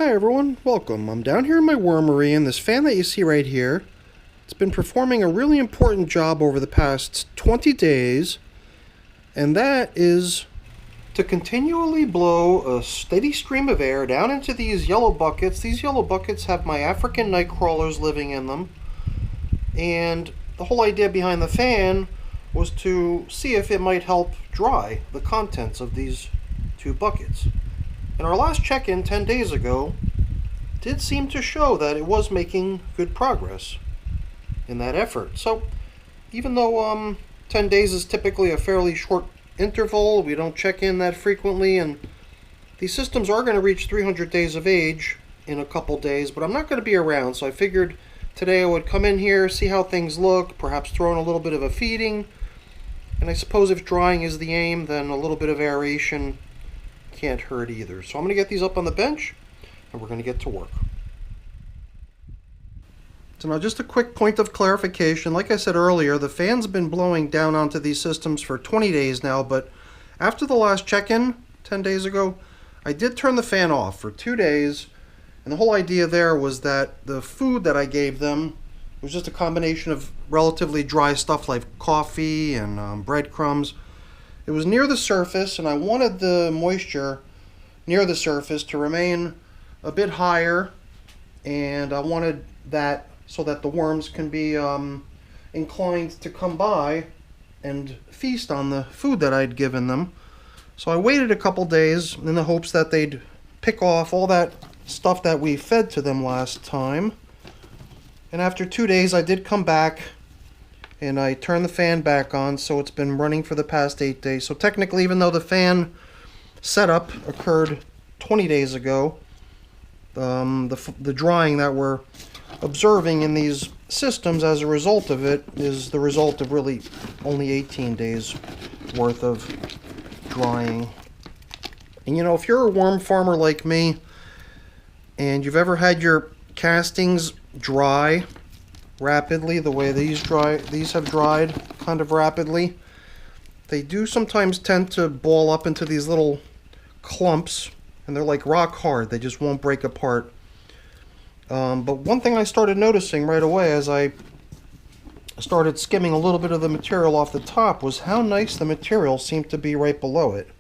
Hi everyone, welcome. I'm down here in my wormery, and this fan that you see right here, it's been performing a really important job over the past 20 days, and that is to continually blow a steady stream of air down into these yellow buckets. These yellow buckets have my African night crawlers living in them, and the whole idea behind the fan was to see if it might help dry the contents of these two buckets. And our last check-in 10 days ago did seem to show that it was making good progress in that effort. So even though 10 days is typically a fairly short interval, we don't check in that frequently, and these systems are going to reach 300 days of age in a couple days, but I'm not going to be around, so I figured today I would come in here, see how things look, perhaps throw in a little bit of a feeding, and I suppose if drying is the aim, then a little bit of aeration can't hurt either. So I'm going to get these up on the bench and we're going to get to work. So now just a quick point of clarification. Like I said earlier, the fan's been blowing down onto these systems for 20 days now, but after the last check-in 10 days ago, I did turn the fan off for 2 days, and the whole idea there was that the food that I gave them was just a combination of relatively dry stuff like coffee and breadcrumbs. It was near the surface, and I wanted the moisture near the surface to remain a bit higher, and I wanted that so that the worms can be inclined to come by and feast on the food that I'd given them. So I waited a couple days in the hopes that they'd pick off all that stuff that we fed to them last time. And after 2 days I did come back and I turned the fan back on, so it's been running for the past 8 days. So technically, even though the fan setup occurred 20 days ago, the drying that we're observing in these systems as a result of it is the result of really only 18 days worth of drying. And you know, if you're a worm farmer like me and you've ever had your castings dry rapidly the way these have dried kind of rapidly, they do sometimes tend to ball up into these little clumps, and they're like rock hard. They just won't break apart. But one thing I started noticing right away as I started skimming a little bit of the material off the top was how nice the material seemed to be right below it.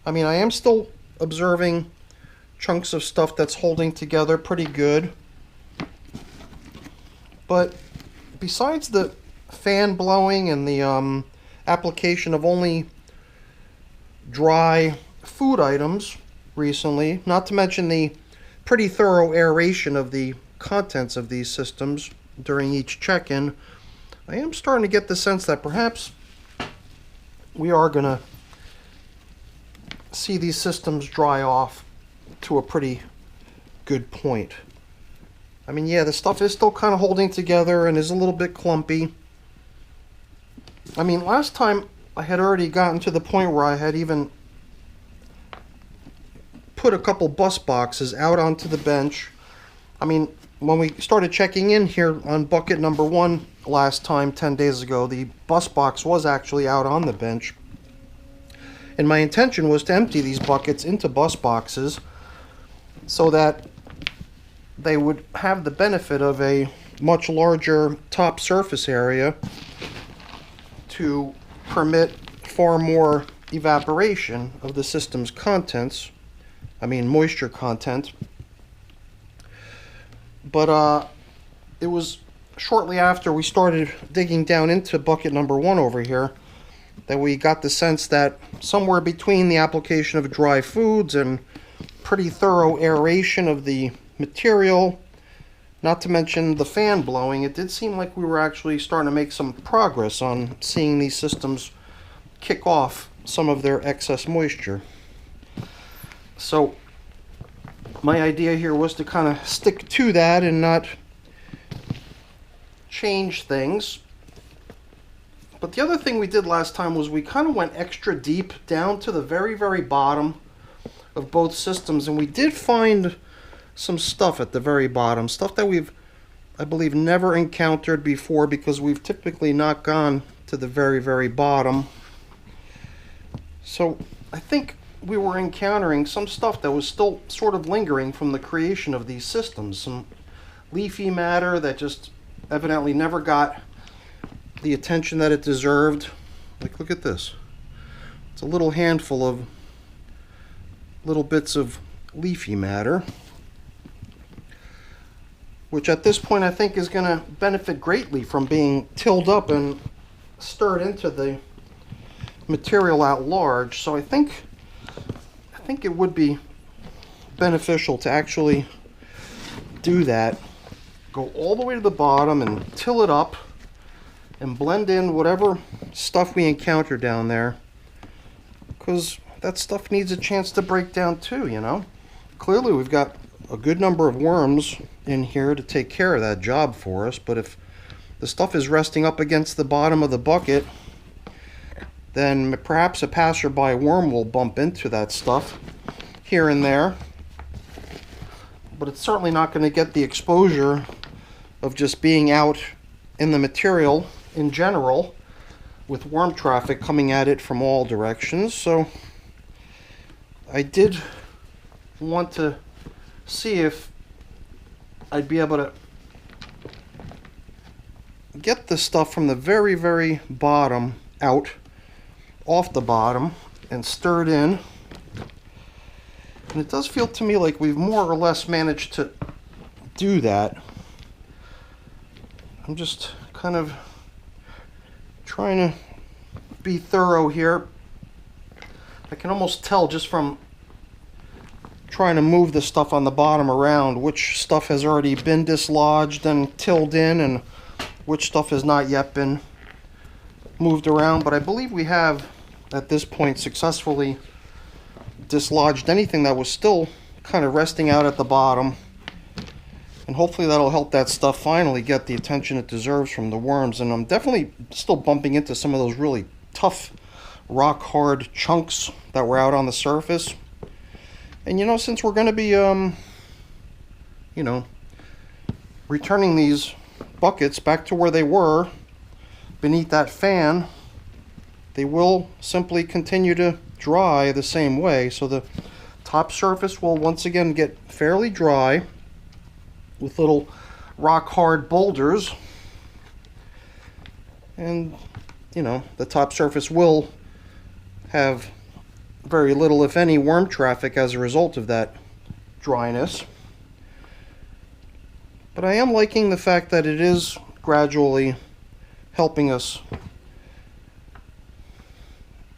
I mean, I am still observing chunks of stuff that's holding together pretty good, but besides the fan blowing and the application of only dry food items recently, not to mention the pretty thorough aeration of the contents of these systems during each check-in, I am starting to get the sense that perhaps we are going to see these systems dry off to a pretty good point. I mean, yeah, the stuff is still kind of holding together and is a little bit clumpy. I mean, last time I had already gotten to the point where I had even put a couple bus boxes out onto the bench. I mean, when we started checking in here on bucket number 1 last time 10 days ago, the bus box was actually out on the bench. And my intention was to empty these buckets into bus boxes so that they would have the benefit of a much larger top surface area to permit far more evaporation of the system's contents. I mean, moisture content. But it was shortly after we started digging down into bucket number 1 over here that we got the sense that somewhere between the application of dry foods and pretty thorough aeration of the material, not to mention the fan blowing, it did seem like we were actually starting to make some progress on seeing these systems kick off some of their excess moisture. So my idea here was to kind of stick to that and not change things. But the other thing we did last time was we kind of went extra deep down to the very, very bottom of both systems, and we did find some stuff at the very bottom, stuff that we've, I believe, never encountered before because we've typically not gone to the very, very bottom. So I think we were encountering some stuff that was still sort of lingering from the creation of these systems. Some leafy matter that just evidently never got the attention that it deserved. Like, look at this. It's a little handful of little bits of leafy matter, which at this point I think is going to benefit greatly from being tilled up and stirred into the material at large. So I think it would be beneficial to actually do that. Go all the way to the bottom and till it up and blend in whatever stuff we encounter down there, because that stuff needs a chance to break down too, you know. Clearly we've got a good number of worms in here to take care of that job for us, but if the stuff is resting up against the bottom of the bucket, then perhaps a passerby worm will bump into that stuff here and there, but it's certainly not going to get the exposure of just being out in the material in general with worm traffic coming at it from all directions. So I did want to see if I'd be able to get the stuff from the very, very bottom out, off the bottom, and stir it in. And it does feel to me like we've more or less managed to do that. I'm just kind of trying to be thorough here. I can almost tell just from trying to move the stuff on the bottom around which stuff has already been dislodged and tilled in and which stuff has not yet been moved around. But I believe we have at this point successfully dislodged anything that was still kind of resting out at the bottom, and hopefully that'll help that stuff finally get the attention it deserves from the worms. And I'm definitely still bumping into some of those really tough rock hard chunks that were out on the surface. And you know, since we're going to be you know, returning these buckets back to where they were beneath that fan, they will simply continue to dry the same way. So the top surface will once again get fairly dry with little rock hard boulders, and you know, the top surface will have very little, if any, worm traffic as a result of that dryness. But I am liking the fact that it is gradually helping us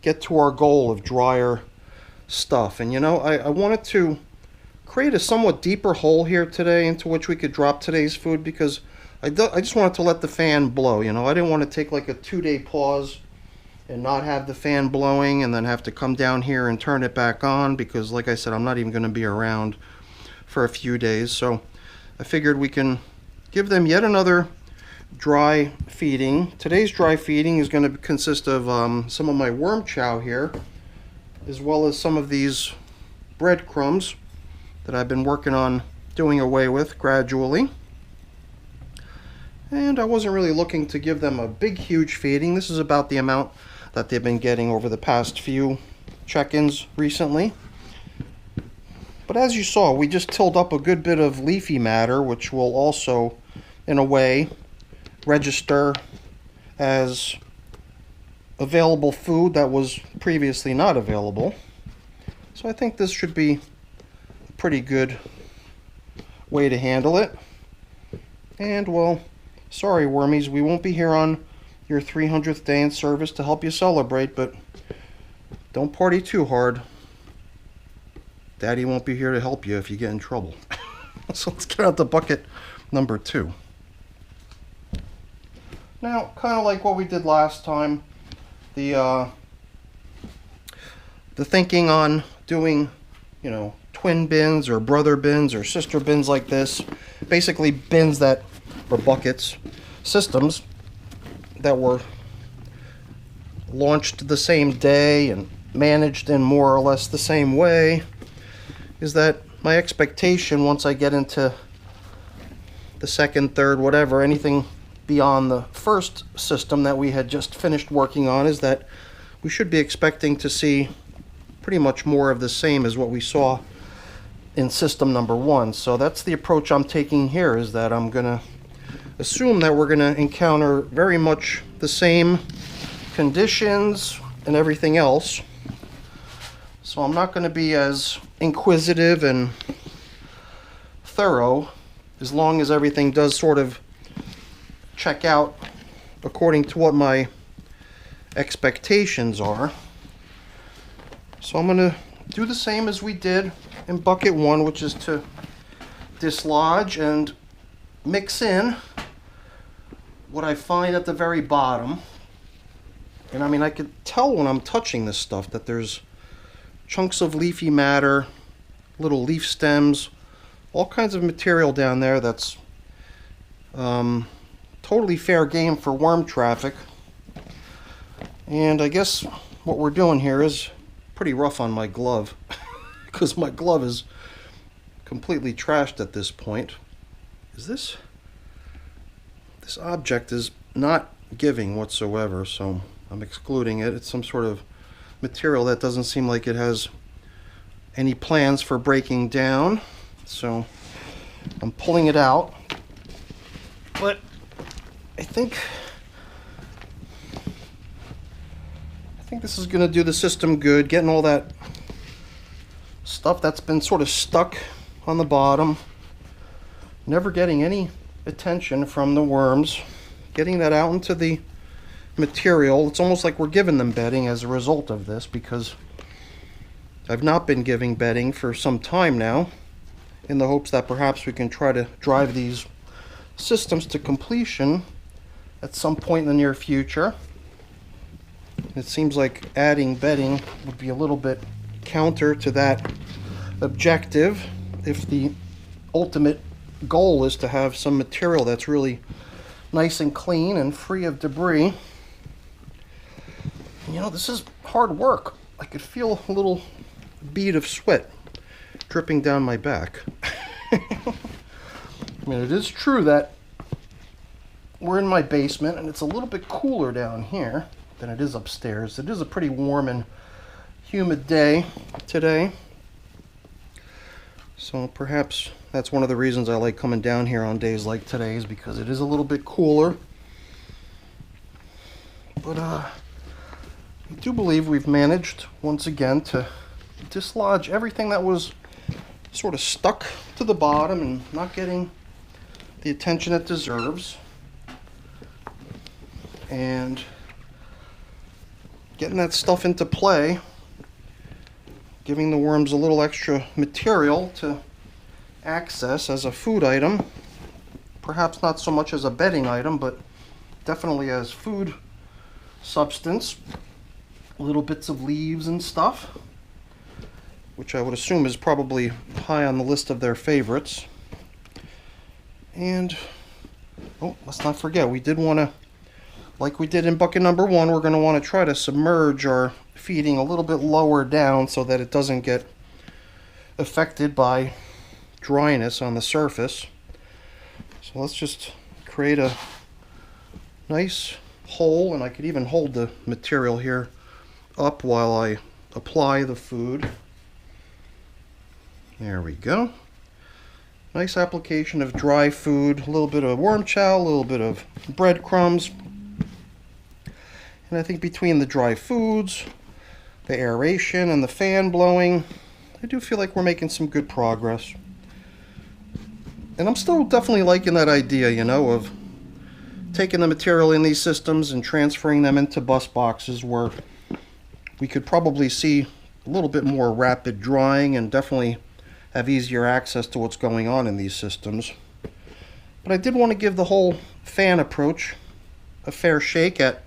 get to our goal of drier stuff. And you know, I wanted to create a somewhat deeper hole here today into which we could drop today's food, because I just wanted to let the fan blow. You know, I didn't want to take like a 2-day pause and not have the fan blowing and then have to come down here and turn it back on, because like I said, I'm not even going to be around for a few days. So I figured we can give them yet another dry feeding. Today's dry feeding is going to consist of some of my worm chow here, as well as some of these breadcrumbs that I've been working on doing away with gradually. And I wasn't really looking to give them a big huge feeding. This is about the amount that they've been getting over the past few check-ins recently. But as you saw, we just tilled up a good bit of leafy matter, which will also, in a way, register as available food that was previously not available. So I think this should be a pretty good way to handle it. And well, sorry wormies, we won't be here on your 300th day in service to help you celebrate, but don't party too hard. Daddy won't be here to help you if you get in trouble. So let's get out the bucket number 2. Now, kind of like what we did last time, the thinking on doing, you know, twin bins or brother bins or sister bins like this, basically bins that, or buckets, systems that were launched the same day and managed in more or less the same way, is that my expectation once I get into the second, third, whatever, anything beyond the first system that we had just finished working on, is that we should be expecting to see pretty much more of the same as what we saw in system number 1. So that's the approach I'm taking here, is that I'm going to assume that we're going to encounter very much the same conditions and everything else. So I'm not going to be as inquisitive and thorough, as long as everything does sort of check out according to what my expectations are. So I'm going to do the same as we did in bucket 1, which is to dislodge and mix in what I find at the very bottom. And I mean, I could tell when I'm touching this stuff that there's chunks of leafy matter, little leaf stems, all kinds of material down there that's totally fair game for worm traffic. And I guess what we're doing here is pretty rough on my glove, because my glove is completely trashed at this point. This object is not giving whatsoever, so I'm excluding it. It's some sort of material that doesn't seem like it has any plans for breaking down, so I'm pulling it out. But I think this is going to do the system good, getting all that stuff that's been sort of stuck on the bottom, never getting any attention from the worms, getting that out into the material. It's almost like we're giving them bedding as a result of this, because I've not been giving bedding for some time now, in the hopes that perhaps we can try to drive these systems to completion at some point in the near future. It seems like adding bedding would be a little bit counter to that objective, if the ultimate goal is to have some material that's really nice and clean and free of debris. You know, this is hard work. I could feel a little bead of sweat dripping down my back. I mean, it is true that we're in my basement and it's a little bit cooler down here than it is upstairs. It is a pretty warm and humid day today, so perhaps that's one of the reasons I like coming down here on days like today's, because it is a little bit cooler. But I do believe we've managed once again to dislodge everything that was sort of stuck to the bottom and not getting the attention it deserves, and getting that stuff into play, giving the worms a little extra material to access as a food item, perhaps not so much as a bedding item, but definitely as food substance. Little bits of leaves and stuff, which I would assume is probably high on the list of their favorites. And oh, let's not forget, we did want to, like we did in bucket number 1, we're going to want to try to submerge our feeding a little bit lower down so that it doesn't get affected by dryness on the surface. So let's just create a nice hole, and I could even hold the material here up while I apply the food. There we go. Nice application of dry food, a little bit of worm chow, a little bit of breadcrumbs. And I think between the dry foods, the aeration, and the fan blowing, I do feel like we're making some good progress. And I'm still definitely liking that idea, you know, of taking the material in these systems and transferring them into bus boxes, where we could probably see a little bit more rapid drying and definitely have easier access to what's going on in these systems. But I did want to give the whole fan approach a fair shake at,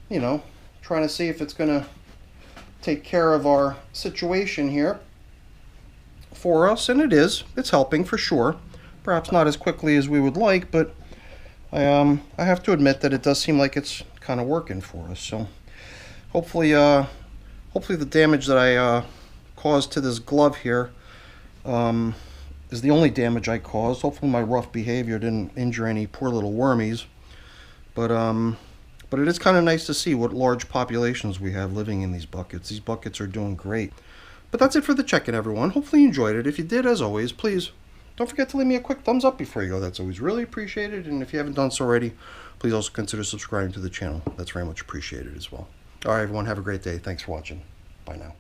you know, trying to see if it's going to take care of our situation here for us, and it is. It's helping for sure. Perhaps not as quickly as we would like, but I have to admit that it does seem like it's kind of working for us. So hopefully the damage that I caused to this glove here is the only damage I caused. Hopefully my rough behavior didn't injure any poor little wormies. But it is kind of nice to see what large populations we have living in these buckets. These buckets are doing great. But that's it for the check-in, everyone. Hopefully you enjoyed it. If you did, as always, please don't forget to leave me a quick thumbs up before you go. That's always really appreciated. And if you haven't done so already, please also consider subscribing to the channel. That's very much appreciated as well. All right, everyone, have a great day. Thanks for watching. Bye now.